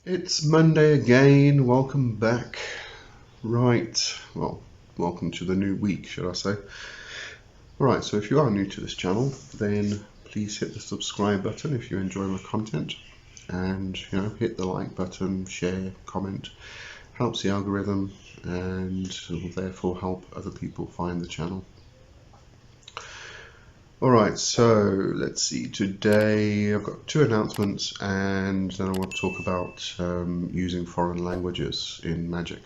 It's Monday again, welcome back. Right, well, welcome to the new week, should I say. Alright, so if you are new to this channel, then please hit the subscribe button if you enjoy my content. And, hit the like button, share, comment. Helps the algorithm and will therefore help other people find the channel. Alright, so let's see, today I've got two announcements and then I want to talk about using foreign languages in magic.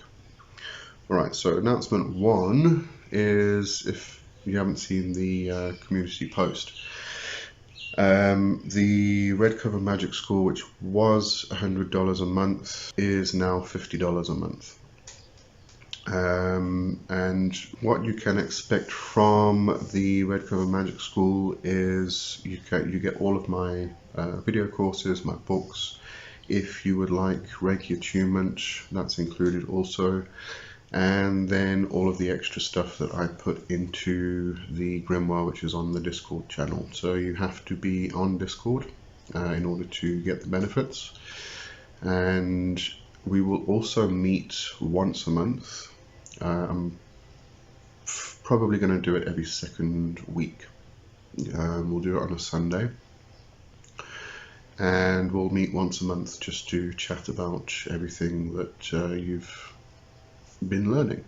Alright, so announcement one is, if you haven't seen the community post, the Red Cover Magic School, which was $100 a month, is now $50 a month. And what you can expect from the Red Cover Magic School is you get all of my video courses, my books. If you would like Reiki attunement, that's included also, and then all of the extra stuff that I put into the Grimoire, which is on the Discord channel. So you have to be on Discord in order to get the benefits, and we will also meet once a month. I'm probably going to do it every second week. We'll do it on a Sunday, and we'll meet once a month just to chat about everything that you've been learning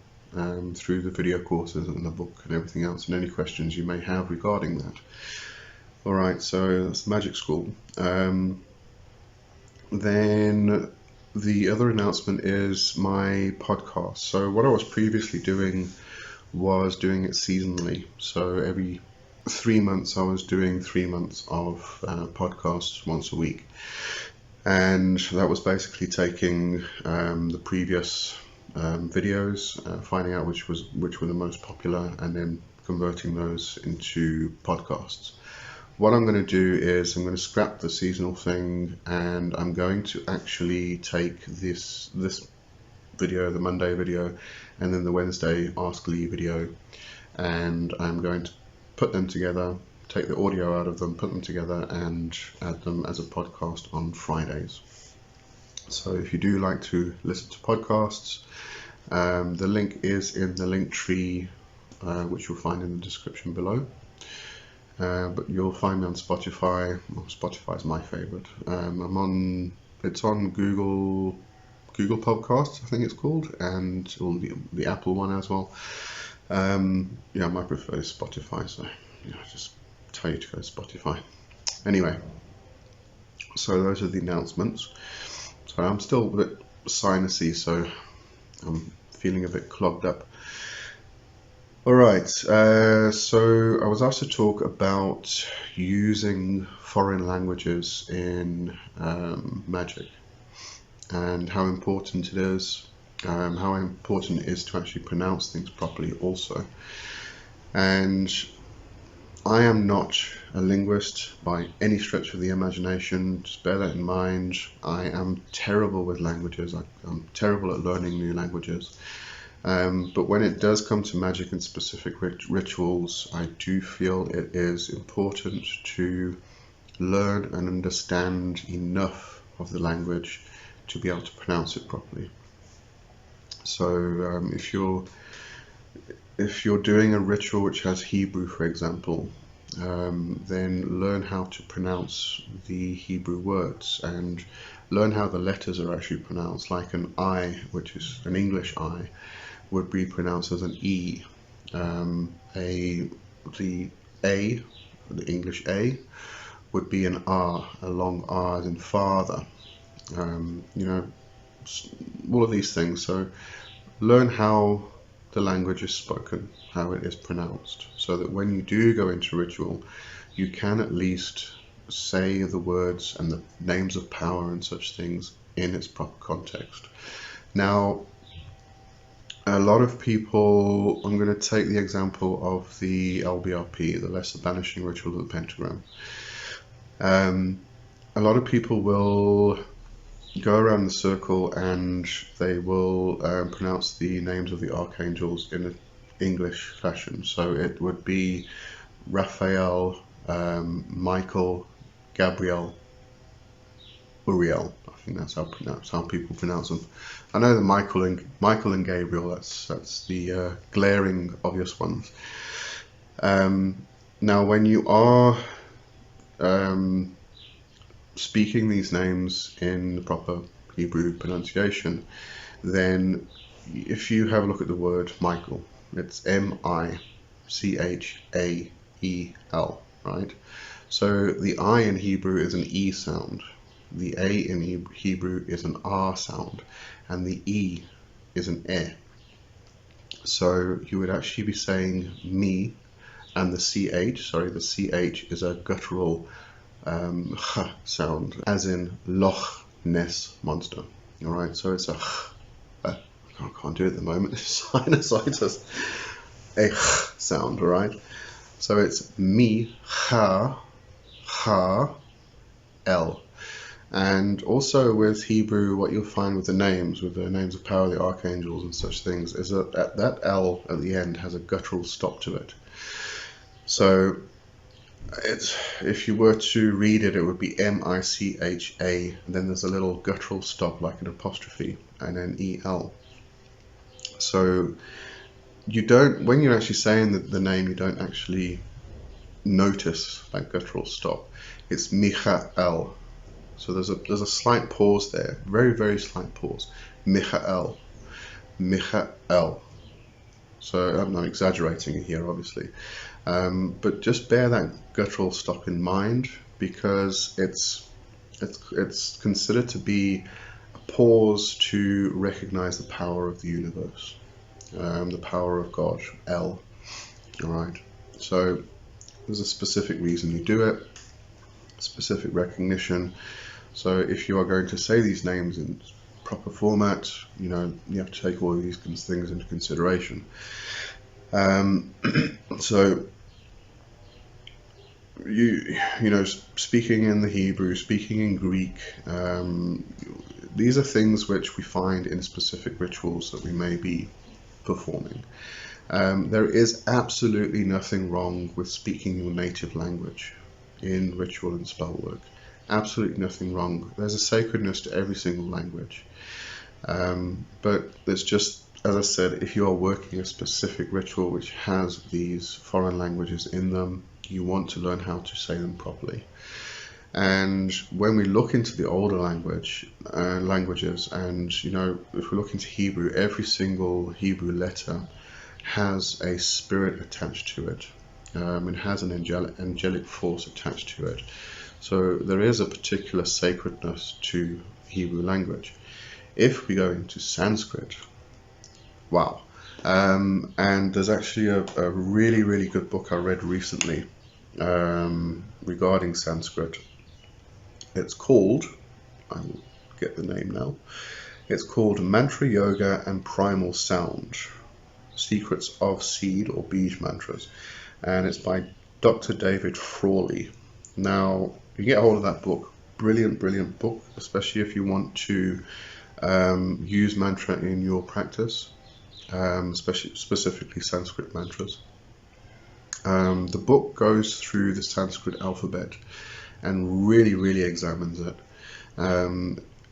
through the video courses and the book and everything else, and any questions you may have regarding that. Alright, so that's the Magic School. Then the other announcement is my podcast. So what I was previously doing was doing it seasonally. So every 3 months I was doing 3 months of podcasts once a week. And that was basically taking the previous videos, finding out which were the most popular, and then converting those into podcasts. What I'm going to do is I'm going to scrap the seasonal thing, and I'm going to actually take this video, the Monday video, and then the Wednesday Ask Lee video, and I'm going to put them together, take the audio out of them, put them together, and add them as a podcast on Fridays. So if you do like to listen to podcasts, the link is in the link tree, which you'll find in the description below. But you'll find me on Spotify. Well, Spotify is my favorite. It's on Google Podcasts, I think it's called, and the Apple one as well. My preferred is Spotify, so I just tell you to go to Spotify. Anyway, so those are the announcements. So I'm still a bit sinusy, so I'm feeling a bit clogged up. Alright, so I was asked to talk about using foreign languages in magic, and how important it is, how important it is to actually pronounce things properly also. And I am not a linguist by any stretch of the imagination, just bear that in mind. I am terrible with languages, I'm terrible at learning new languages. But when it does come to magic and specific rituals, I do feel it is important to learn and understand enough of the language to be able to pronounce it properly. So if you're doing a ritual which has Hebrew, for example, then learn how to pronounce the Hebrew words and learn how the letters are actually pronounced. Like an I, which is an English I, would be pronounced as an E. The A, the English A, would be an R, a long R as in father. All of these things. So learn how the language is spoken, how it is pronounced, so that when you do go into ritual, you can at least say the words and the names of power and such things in its proper context. Now, a lot of people, I'm going to take the example of the LBRP, the Lesser Banishing Ritual of the Pentagram. A lot of people will go around the circle and they will pronounce the names of the archangels in an English fashion. So it would be Raphael, Michael, Gabriel, Uriel, I think that's how people pronounce them. I know the Michael and Gabriel. That's the glaring obvious ones. Now, when you are speaking these names in the proper Hebrew pronunciation, then if you have a look at the word Michael, it's M-I-C-H-A-E-L, right? So the I in Hebrew is an E sound, the A in Hebrew is an R sound, and the E is an E. So you would actually be saying me, and the CH is a guttural ch sound, as in Loch Ness Monster. All right, so it's I can't do it at the moment. Sinusitis. A ch sound. All right, so it's me, ha, L. And also with Hebrew, what you'll find with the names of power, the archangels and such things, is that L at the end has a guttural stop to it. So if you were to read it, it would be M-I-C-H-A, and then there's a little guttural stop like an apostrophe, and then E-L. So you don't, when you're actually saying the name, you don't actually notice that guttural stop. It's Michael. So there's a slight pause there, very, very slight pause. Michael. So I'm not exaggerating here, obviously. But just bear that guttural stop in mind, because it's considered to be a pause to recognize the power of the universe, the power of God, El. All right. So there's a specific reason you do it, specific recognition. So if you are going to say these names in proper format, you have to take all of these things into consideration. So speaking in the Hebrew, speaking in Greek, these are things which we find in specific rituals that we may be performing. There is absolutely nothing wrong with speaking your native language in ritual and spell work. Absolutely nothing wrong. There's a sacredness to every single language. But there's just, as I said, if you are working a specific ritual which has these foreign languages in them, you want to learn how to say them properly. And when we look into the older languages, and if we look into Hebrew, every single Hebrew letter has a spirit attached to it. It has an angelic force attached to it. So there is a particular sacredness to Hebrew language. If we go into Sanskrit, wow. And there's actually a really, really good book I read recently regarding Sanskrit. It's called, I will get the name now, it's called Mantra, Yoga and Primal Sound, Secrets of Seed or Bij Mantras, and it's by Dr. David Frawley. Now, you get a hold of that book, brilliant book, especially if you want to use mantra in your practice, specifically Sanskrit mantras. The book goes through the Sanskrit alphabet and really examines it.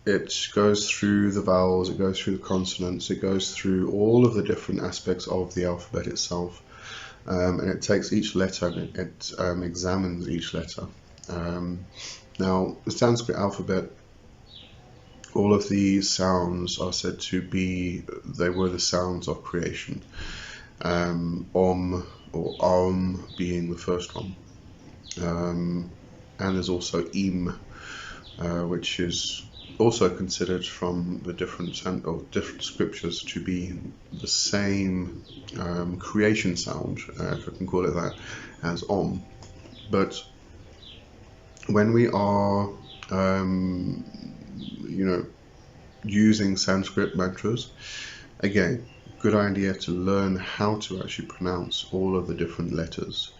It goes through the vowels, it goes through the consonants, it goes through all of the different aspects of the alphabet itself, and it takes each letter and it examines each letter. Now, the Sanskrit alphabet, all of these sounds are said to be, they were the sounds of creation. Om or Om being the first one. And there's also Im, which is also considered from the different scriptures to be the same creation sound, if I can call it that, as Om. But when we are using Sanskrit mantras, again, good idea to learn how to actually pronounce all of the different letters,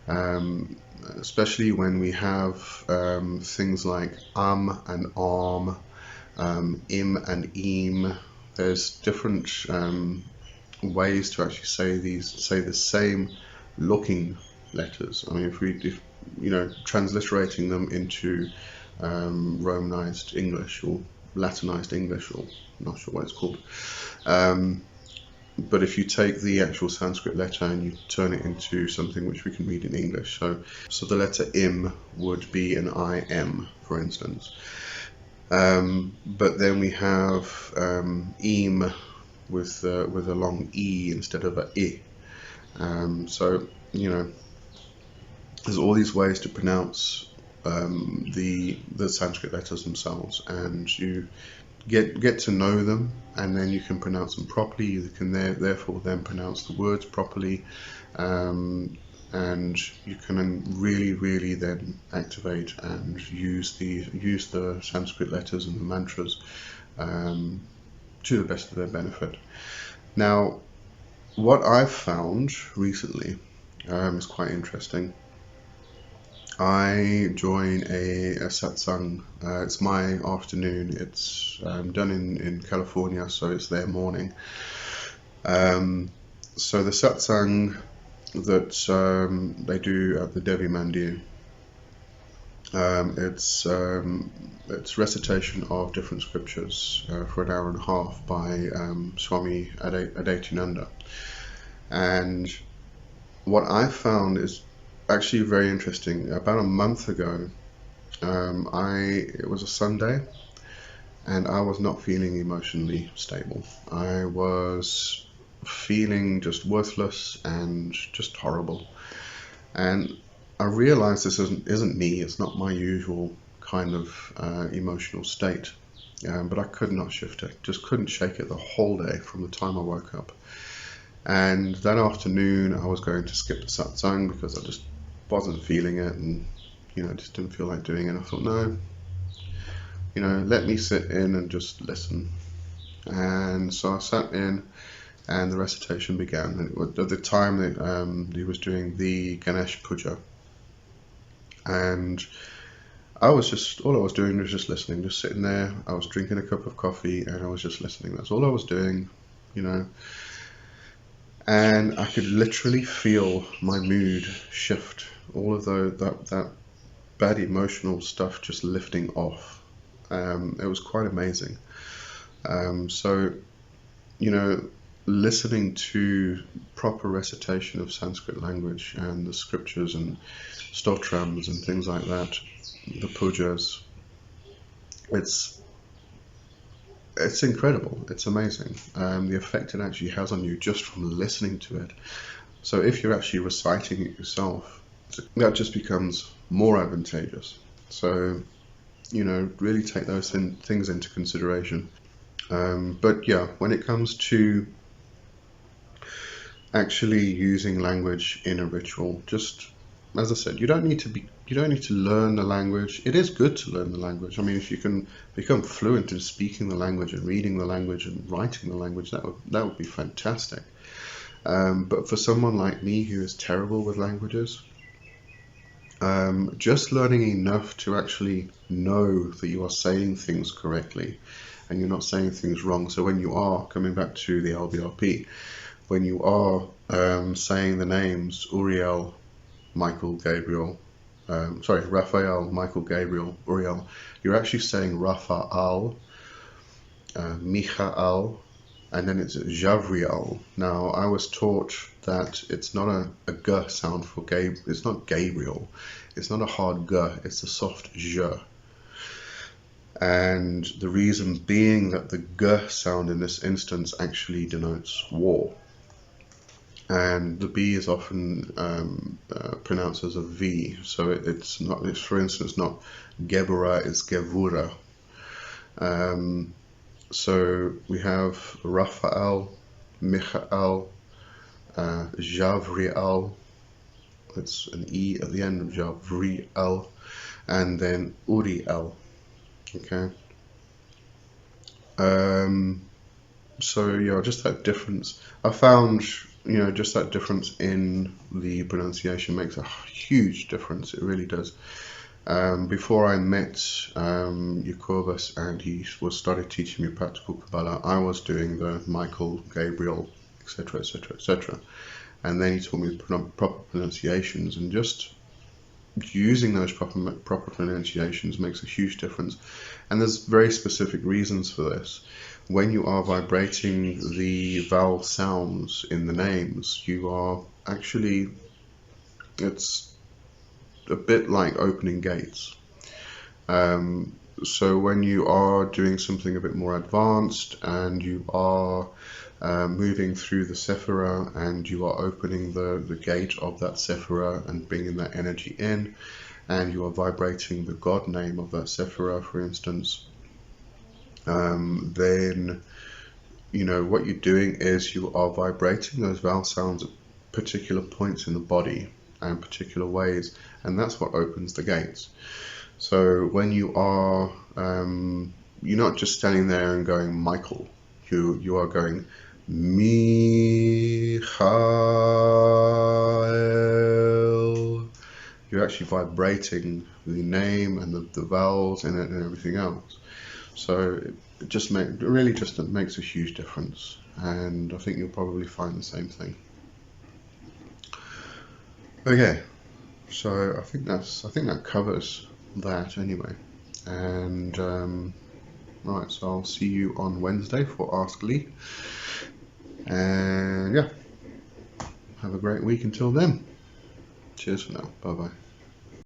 especially when we have things like and Om, Im and Im. There's different ways to actually say the same looking letters. I mean, if transliterating them into Romanized English, or Latinized English, or I'm not sure what it's called. But if you take the actual Sanskrit letter and you turn it into something which we can read in English, so the letter im would be an im, for instance. But then we have im with a long e instead of a I. So there's all these ways to pronounce the Sanskrit letters themselves, and you get to know them, and then you can pronounce them properly. You can therefore then pronounce the words properly, and you can really then activate and use the Sanskrit letters and the mantras to the best of their benefit. Now, what I've found recently is quite interesting. I join a satsang. It's my afternoon. It's done in California, so it's their morning. So the satsang that they do at the Devi Mandir, it's recitation of different scriptures for an hour and a half by Swami Adaitinanda. And what I found is actually very interesting. About a month ago, it was a Sunday, and I was not feeling emotionally stable. I was feeling just worthless and just horrible. And I realized this isn't me. It's not my usual kind of emotional state. But I could not shift it. Just couldn't shake it the whole day from the time I woke up. And that afternoon, I was going to skip the satsang because I just wasn't feeling it, and just didn't feel like doing it. I thought, no, let me sit in and just listen. And so I sat in, and the recitation began. And at the time that he was doing the Ganesh Puja, and all I was doing was just listening, just sitting there. I was drinking a cup of coffee, and I was just listening. That's all I was doing, And I could literally feel my mood shift. All of that bad emotional stuff just lifting off. It was quite amazing. So, listening to proper recitation of Sanskrit language and the scriptures and stotrams and things like that, the pujas, it's incredible. It's amazing. The effect it actually has on you just from listening to it. So if you're actually reciting it yourself, that just becomes more advantageous. So, really take those things into consideration. But yeah, when it comes to actually using language in a ritual, just as I said, you don't need to learn the language. It is good to learn the language. I mean, if you can become fluent in speaking the language and reading the language and writing the language, that would be fantastic. But for someone like me who is terrible with languages, just learning enough to actually know that you are saying things correctly and you're not saying things wrong. So when you are coming back to the LBRP, when you are saying the names Uriel, Michael, Gabriel, Raphael, Michael, Gabriel, Uriel, you're actually saying Raphael, Michael, and then it's Javriel. Now, I was taught that it's not a G sound for Gabriel. It's not Gabriel. It's not a hard G. It's a soft J. And the reason being that the G sound in this instance actually denotes war. And the B is often pronounced as a V. So it's for instance, not Gebura, it's Gevura. So we have Raphael, Michael, Javriel, it's an E at the end of Javriel, and then Uriel. Okay. So yeah, just that difference. I found, just that difference in the pronunciation makes a huge difference. It really does. Before I met Jacobus and he started teaching me practical Kabbalah, I was doing the Michael, Gabriel, etc., and then he taught me proper pronunciations, and just using those proper pronunciations makes a huge difference. And there's very specific reasons for this. When you are vibrating the vowel sounds in the names, you are actually, it's a bit like opening gates. So when you are doing something a bit more advanced and you are moving through the sephira and you are opening the gate of that sephira and bringing that energy in, and you are vibrating the God name of that sephira, for instance, then what you're doing is you are vibrating those vowel sounds at particular points in the body and particular ways, and that's what opens the gates. So when you are, you're not just standing there and going Michael, you are going Michael. You're actually vibrating the name and the vowels in it and everything else. So it just makes a huge difference, and I think you'll probably find the same thing. Okay, so I think that covers that anyway. And right, so I'll see you on Wednesday for Ask Lee. And yeah, have a great week until then. Cheers for now. Bye bye.